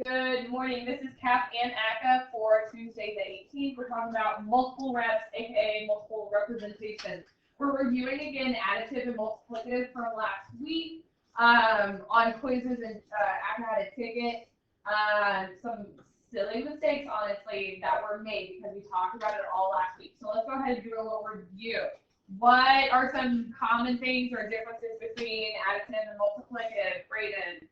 Good morning. This is KAP and ACA for Tuesday the 18th. We're talking about multiple reps, aka multiple representations. We're reviewing again additive and multiplicative from last week on quizzes, and ACA had a ticket. Some silly mistakes, honestly, that were made because we talked about it all last week. So let's go ahead and do a little review. What are some common things or differences between additive and multiplicative? Brayden.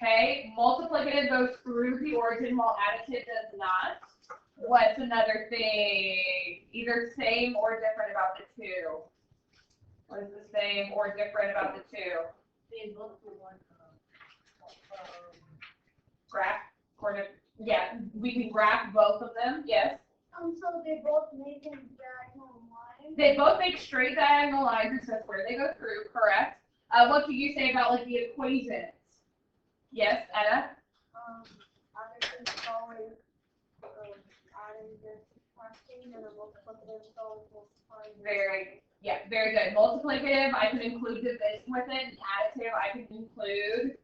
Okay, multiplicative goes through the origin while additive does not. What's another thing? Either same or different about the two. What is the same or different about the two? They both do one Graph, yeah, we can graph both of them, yes. So they both make a diagonal line? They both make straight diagonal lines, it's just where they go through, correct. What can you say about like the equations? Yes, Etta? Additive is always adding this subtracting, and a multiplicative is always multiplying. Very good. Multiplicative, I can include division with it, and additive, I can include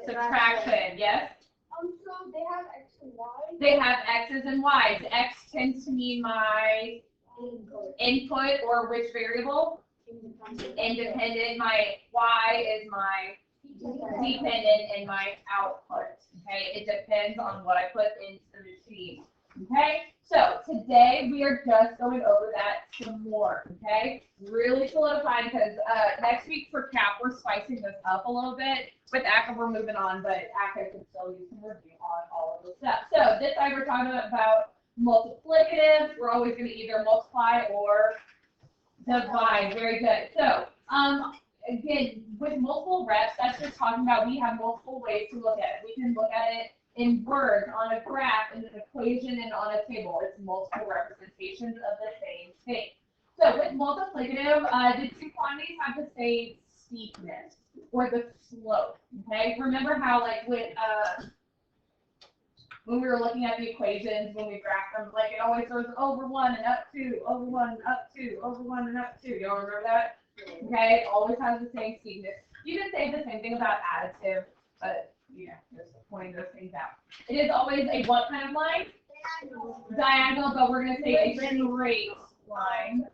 subtraction, yes? So they have X and Y? They have X's and Y's. X tends to mean my input or which variable? Independent. My Y is my dependent and my output. Okay, it depends on what I put into the machine. Okay, so today we are just going over that some more. Okay, really solidifying because next week for KAP we're spicing this up a little bit. With ACA we're moving on, but ACA can still use some review on all of those steps. So this time we're talking about multiplicative. We're always going to either multiply or divide. Very good. So again, with multiple reps, that's just talking about we have multiple ways to look at it. We can look at it in words, on a graph, in an equation, and on a table. It's multiple representations of the same thing. So with multiplicative, the two quantities have the same steepness or the slope. Okay, remember how like with when we were looking at the equations, when we graphed them, like it always goes over 1 and up 2, over 1 and up 2, over 1 and up 2. Y'all remember that? Okay, it always has the same steepness. You can say the same thing about additive, but yeah, just pointing those things out. It is always a what kind of line? Diagonal, but we're going to say a straight line.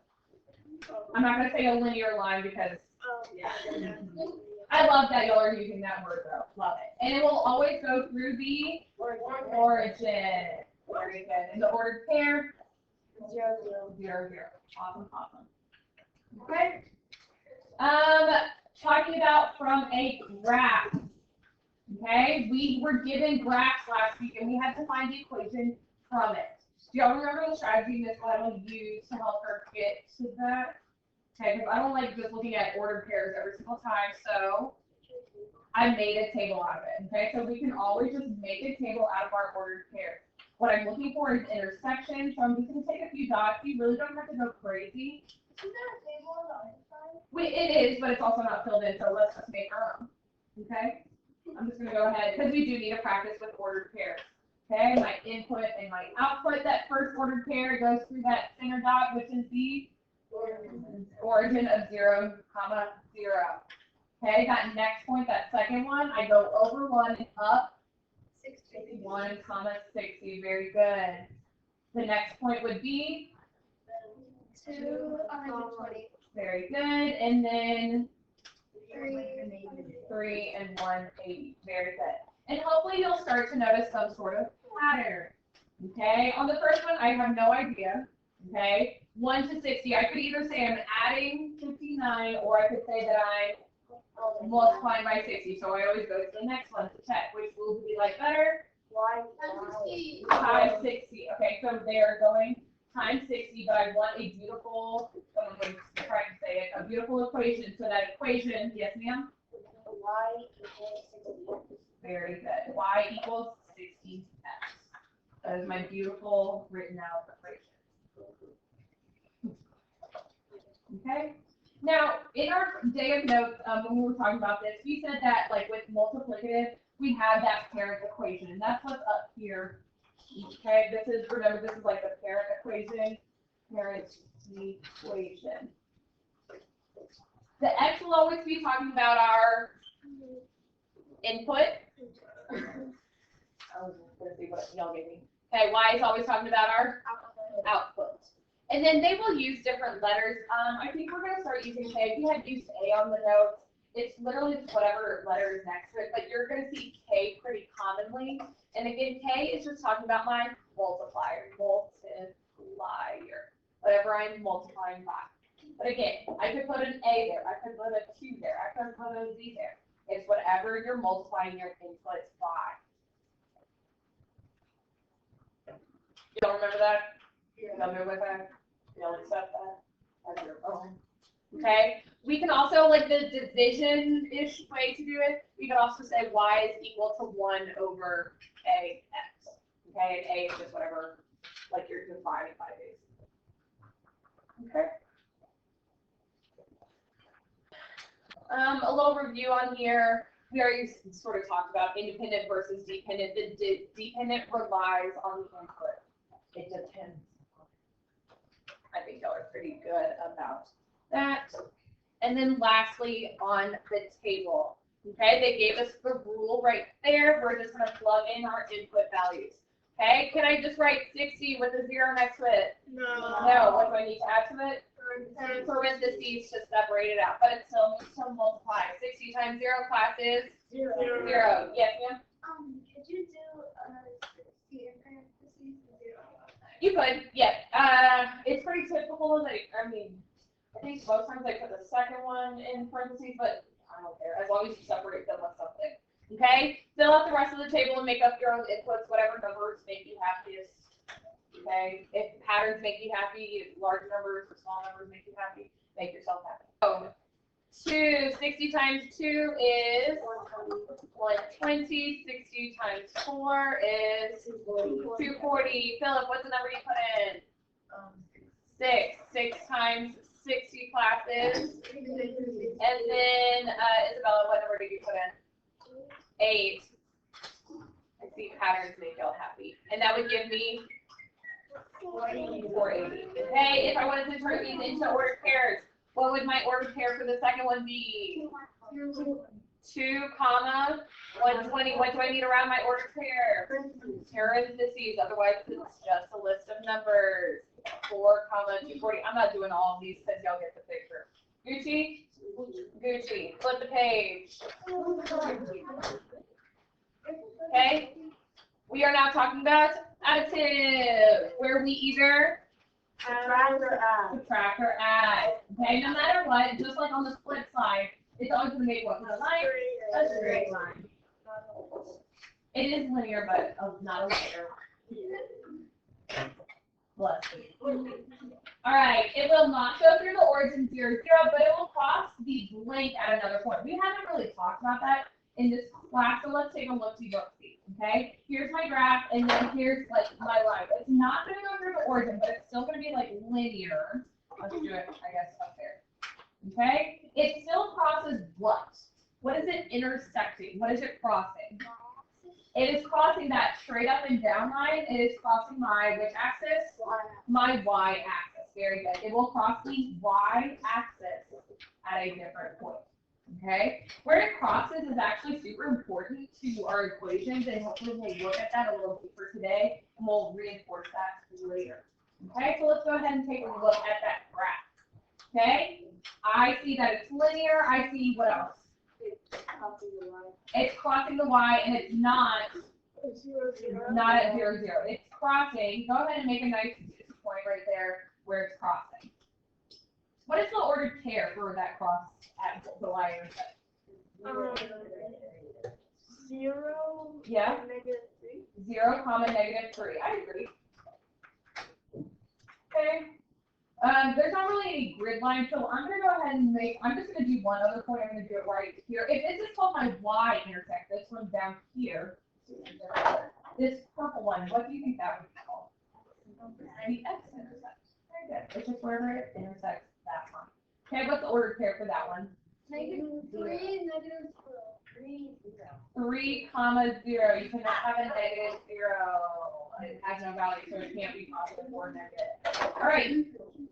I'm not going to say a linear line because I love that y'all are using that word though. Love it. And it will always go through the origin. Very good. And the ordered pair? 0, 0. 0, 0. Awesome. Okay. Talking about from a graph. Okay, we were given graphs last week and we had to find the equation from it. Do y'all remember the strategy Miss Lila used to help her get to that? Okay, because I don't like just looking at ordered pairs every single time, so I made a table out of it. Okay, so we can always just make a table out of our ordered pairs. What I'm looking for is intersections, so I'm just going to take a few dots. You really don't have to go crazy. Isn't there a table on the other side? It is, but it's also not filled in, so let's just make our own. Okay? I'm just going to go ahead, because we do need to practice with ordered pairs. Okay, my input and my output, that first ordered pair goes through that center dot, which is the origin of 0, 0. Okay, that next point, that second one, I go over 1 and up 1, 60. Very good. The next point would be 2, 120. Very good. And then 3 and 180. Very good. And hopefully you'll start to notice some sort of pattern. Okay, on the first one, I have no idea. Okay, 1 to 60. I could either say I'm adding 59, or I could say that I'm multiplying by 60. So I always go to the next one to check which will be like better. Times 60. Okay, so they are going times 60, but I want a beautiful, someone was trying to say it, a beautiful equation. So that equation, yes ma'am? Y equals 60. Very good. Y equals 60x. That is my beautiful written out equation. Okay. Now, in our day of notes, when we were talking about this, we said that like with multiplicative, we have that parent equation, and that's what's up here. Okay, remember, this is like the parent equation. The X will always be talking about our input. I was gonna see what y'all gave me. Okay, Y is always talking about our output. And then they will use different letters. I think we're gonna start using K. We had used A on the notes. It's literally just whatever letter is next to it, but you're gonna see K pretty commonly. And again, K is just talking about my multiplier, whatever I'm multiplying by. But again, I could put an A there, I could put a Q there, I could put a Z there. It's whatever you're multiplying your inputs by. You don't remember that? You don't remember that? You don't accept that? That's your own. Okay? We can also, like the division-ish way to do it, we can also say Y is equal to 1 over AX. Okay? And A is just whatever, like you're dividing by basically. Okay? A little review on here. We already sort of talked about independent versus dependent. The dependent relies on the input. It depends. I think y'all are pretty good about that. And then lastly, on the table. Okay, they gave us the rule right there. We're just going to plug in our input values. Okay, can I just write 60 with a 0 next to it? No, what do I need to add to it? Parentheses to separate it out, but it still needs to multiply. 60 times 0 class is 0. Yes, ma'am? Could you do 60 in parentheses and 0? You could, yeah. It's pretty typical that, I mean, I think most times I put the second one in parentheses, but I don't care, as long as you separate them with something. Okay? Fill out the rest of the table and make up your own inputs, whatever numbers make you happiest. Okay? If patterns make you happy, if large numbers or small numbers make you happy, make yourself happy. So, 60 times 2 is 120. 60 times 4 is 240. Philip, what's the number you put in? 6. 6 times 60 classes. And then, Isabella, what number did you put in? 8. I see patterns make y'all happy. And that would give me 480. Okay, if I wanted to turn these into ordered pairs, what would my ordered pair for the second one be? 2, comma, 120. What do I need around my ordered pair? Parentheses, otherwise it's just a list of numbers. 4, comma, 240. I'm not doing all of these because y'all get the picture. Gucci? Gucci. Flip the page. Okay? We are now talking about additive, where we either subtract or add. Okay, no matter what, just like on the flip side, it's always going to make what? A line? A straight line. It is linear, but not a linear line. Bless you. All right, it will not go through the origin 0, 0, but it will cross the blank at another point. We haven't really talked about that in this class, so let's take a look-see. Okay, here's my graph, and then here's like my line. It's not going to go through the origin, but it's still going to be like linear. Let's do it, I guess, up there. Okay, it still crosses what? What is it intersecting? What is it crossing? It is crossing that straight up and down line. It is crossing my which axis? My y-axis. Very good. It will cross the y-axis at a different point. Okay? Where it crosses is actually super important to our equations, and hopefully we'll look at that a little deeper today, and we'll reinforce that later. Okay? So let's go ahead and take a look at that graph. Okay? I see that it's linear. I see what else? It's crossing the y, and it's not at 0, 0. It's crossing. Go ahead and make a nice point right there where it's crossing. What is the ordered pair for that cross at the y intersection? 0. Yeah. -3. 0, comma, -3. I agree. Okay. There's not really any grid line, so I'm going to go ahead and I'm just going to do one other point. I'm going to do it right here. If this is called my y intersect, this one down here, this purple one, what do you think that would be called? The x intersect. Very good. It's just wherever it intersects that one. Okay, what's the ordered pair for that one? -3, -0. 3, comma, 0. You cannot have a -0. It has no value, so it can't be positive or negative. All right.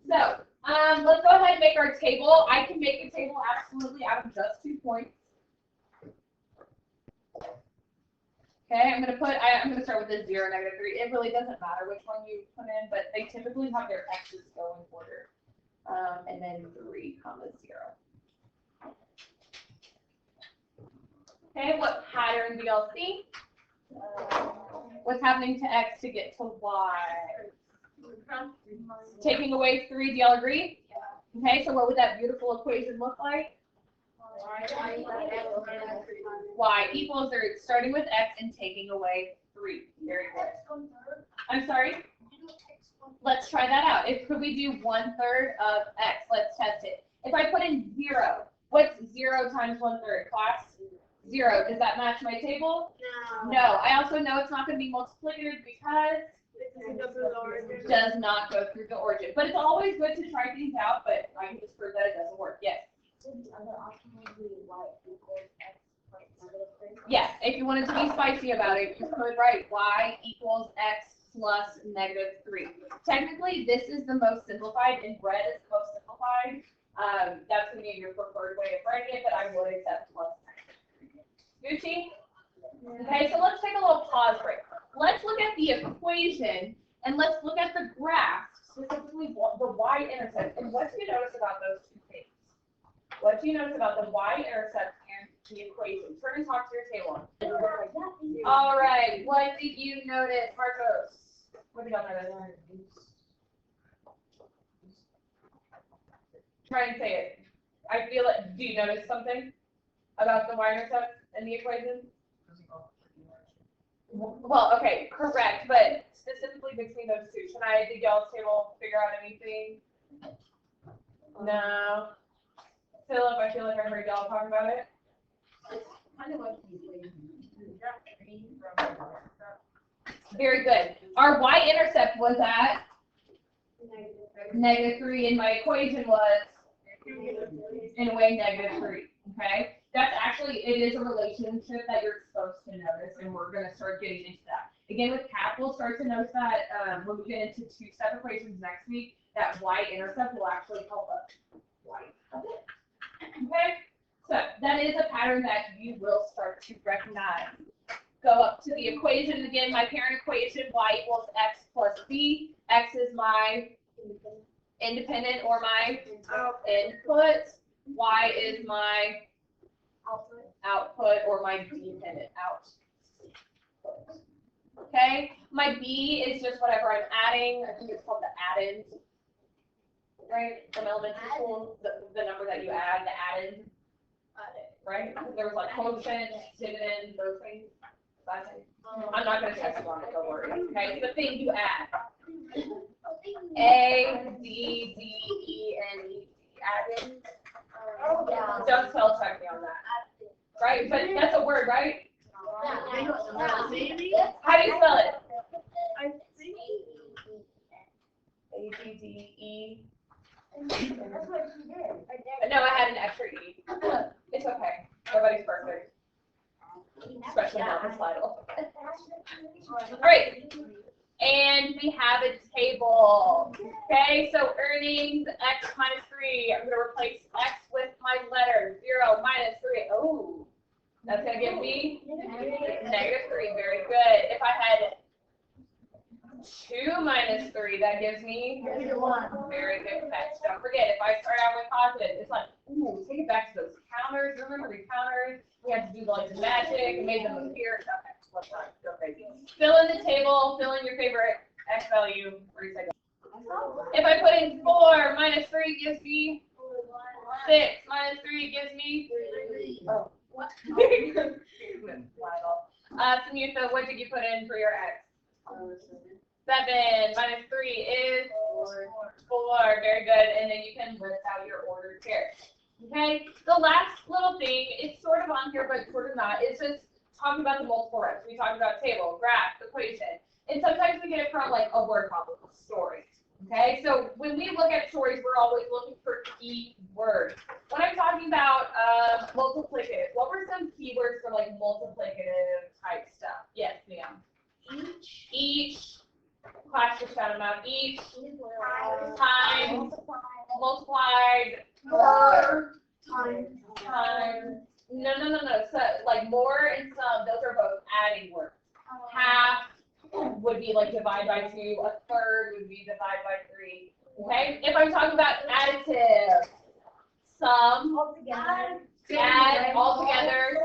So Let's go ahead and make our table. I can make a table absolutely out of just 2 points. Okay, I'm gonna start with the 0, -3. It really doesn't matter which one you put in, but they typically have their x's go in order. And then 3, 0. Okay, what pattern do y'all see? What's happening to x to get to y? Taking away 3, do y'all agree? Okay, so what would that beautiful equation look like? Y equals, they're starting with x and taking away 3. Very good. I'm sorry? Let's try that out. Could we do 1/3 of x? Let's test it. If I put in 0, what's 0 times 1/3, class? 0. Does that match my table? No. I also know it's not going to be multiplicative because it does not go through the origin. But it's always good to try things out, but I can just prove that it doesn't work. Yes? Yes, if you wanted to be spicy about it, you could write y equals x plus -3. Technically, this is the most simplified, and red is the most simplified. That's going to be your preferred way of writing it, but I would accept plus -3. Gucci? Okay, so let's take a little pause break. Let's look at the equation, and let's look at the graph, specifically the y-intercept. And what do you notice about those two things? What do you notice about the y-intercept and the equation? Turn and talk to your table. All right, what did you notice, Marcos? What did y'all notice? Try and say it. I feel it. Do you notice something about the y-intercept and the equation? Well, okay, correct, but specifically between those two, did y'all's table figure out anything? No. Philip, I feel like I heard y'all talk about it. Very good. Our y-intercept was at -3, and my equation was, in a way, -3, okay? That's actually, it is a relationship that you're supposed to notice, and we're going to start getting into that. Again, with KAP, we'll start to notice that when we get into 2-step equations next week, that y-intercept will actually help us quite a bit. Okay? So that is a pattern that you will start to recognize. Go up to the equation again, my parent equation, y equals x plus b. X is my independent or my input. Y is my output or my dependent output. Okay, my b is just whatever I'm adding. I think it's called the addend, right? From elementary school, the number that you add, the addend, right? There was like quotient, dividend, those things. I'm not going to test you on it, don't worry. Okay, it's the thing you add. A, D, D, E, N, E, addend. Don't spell check me on that. Right? But that's a word, right? How do you spell it? A, D, D, E. No, I had an extra E. It's okay. Nobody's perfect. Especially not this title. All right. And we have a table. Okay, so earnings, x minus 3. I'm going to replace x with my letter. 0 minus 3. Oh, that's going to give me -3. Very good. If I had 2 minus 3, that gives me -1. Very good catch. Don't forget, if I start out with positive, it's like, ooh, take it back to those counters. Remember the counters? We had to do like the magic and made them appear. Okay, let's not go crazy. Fill in the table, fill in your favorite x value. Where do you say go? If I put in 4 minus 3 gives me 6 minus 3 gives me 3. Oh, what? Samantha, what did you put in for your x? 7 minus 3 is 4. Very good. And then you can list out your ordered pairs. Okay. The last little thing, it's sort of on here, but sort of not. It's just talking about the multiple reps. We talked about table, graph, equation. And sometimes we get it from like a word problem, story. Okay. So when we look at stories, we're always looking for key words. When I'm talking about multiplicative, what were some keywords for like multiplicative type stuff? Yes, ma'am. Each. Class just found them out. Each, time, multiplied times, no. So like more and some, those are both adding words. Half would be like divide by 2, a third would be divide by 3. Okay? If I'm talking about additive, sum, add all together,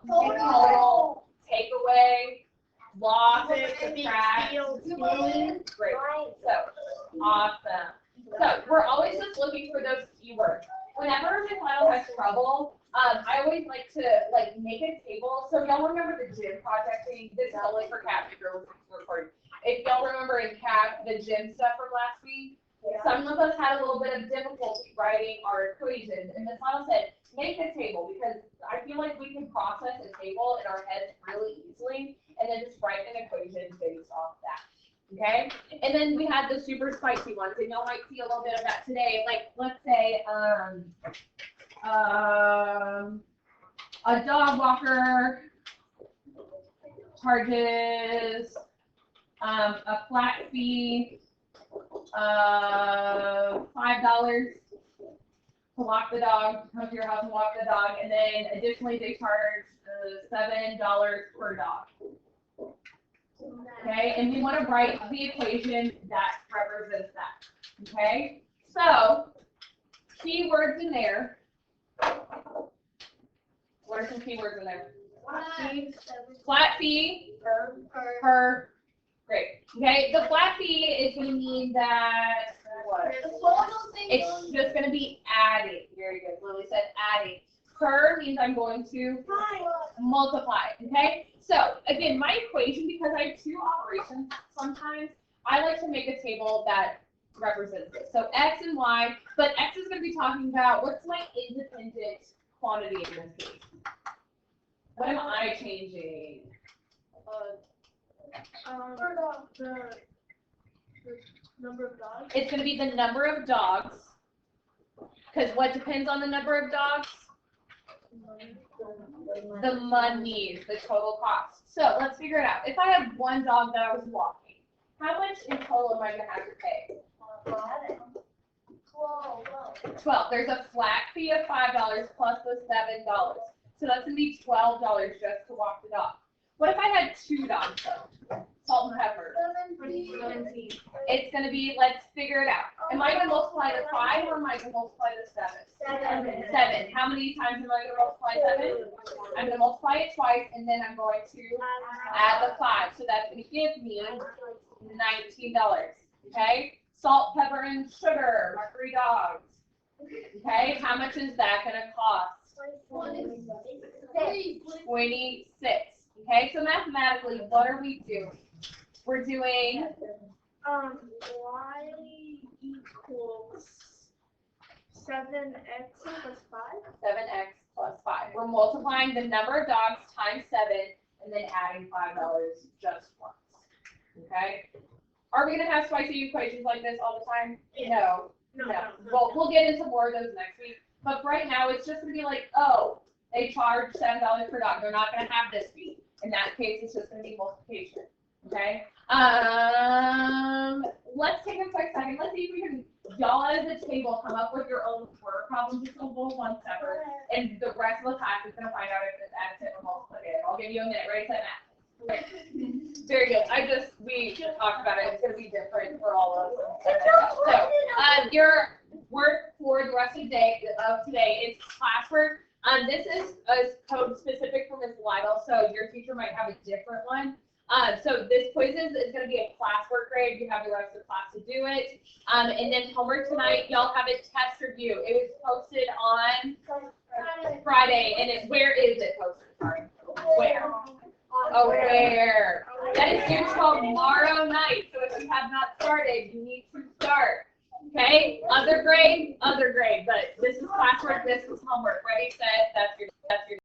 sum, total, take away, loss, subtract. Great. So awesome. So we're always just looking for those keywords. Whenever my final has trouble, I always like to make a table. So y'all remember the gym project thing? This is only for CAP girls recording. If y'all remember in CAP the gym stuff from last week, some of us had a little bit of difficulty writing our equations, and Ms. Lyle said, make a table, because I feel like we can process a table in our heads really easily, and then just write an equation based off that. Okay, and then we had the super spicy ones, and y'all might see a little bit of that today. Like, let's say, a dog walker charges a flat fee of $5 to walk the dog, come to your house and walk the dog, and then additionally they charge $7 per dog. Okay, and we want to write the equation that represents that. Okay, so keywords in there. What are some keywords in there? Flat fee per. Great. Okay, the flat fee is going to mean that what? It's just going to be adding. Very good. Lily said adding. Per means I'm going to multiply. Okay. So again, my equation, because I have two operations, sometimes I like to make a table that represents it. So x and y, but x is going to be talking about what's my independent quantity in this case. What am I changing? The number of dogs. It's going to be the number of dogs, because what depends on the number of dogs? The money, the total cost. So let's figure it out. If I have one dog that I was walking, how much in total am I going to have to pay? 12. There's a flat fee of $5 plus the $7. So that's going to be $12 just to walk the dog. What if I had two dogs though? Salt and pepper. 17. It's going to be, let's figure it out. Am I going to multiply the 5 or am I going to multiply the 7? 7. How many times am I going to multiply 7? I'm going to multiply it twice, and then I'm going to add the 5. So that's going to give me $19. Okay? Salt, pepper, and sugar, my 3 dogs. Okay? How much is that going to cost? 26. Okay? So mathematically, what are we doing? We're doing y equals 7x plus 5. 7x plus 5. We're multiplying the number of dogs times 7 and then adding $5 just once. Okay? Are we going to have spicy equations like this all the time? No. Well, we'll get into more of those next week. But right now, it's just going to be like, oh, they charge $7 per dog. They're not going to have this fee. In that case, it's just going to be multiplication. Okay? Let's take a quick second. Let's see if we can, y'all as a table, come up with your own word problems. Just a little one separate. And the rest of the class is going to find out if it's additive or multiplicative. I'll give you a minute. Ready, set, math. Okay. Very good. We talked about it. It's going to be different for all of us. So, your work for the rest of today is classwork. This is a code specific for Ms. Lytle, so your teacher might have a different one. So this quiz is going to be a classwork grade. You have the rest of the class to do it. And then homework tonight, y'all have a test review. It was posted on Friday, and where is it posted? Sorry. Where? Oh, where? That is due tomorrow night. So if you have not started, you need to start. Okay? Other grade. But this is classwork. This is homework. Ready, set. That's your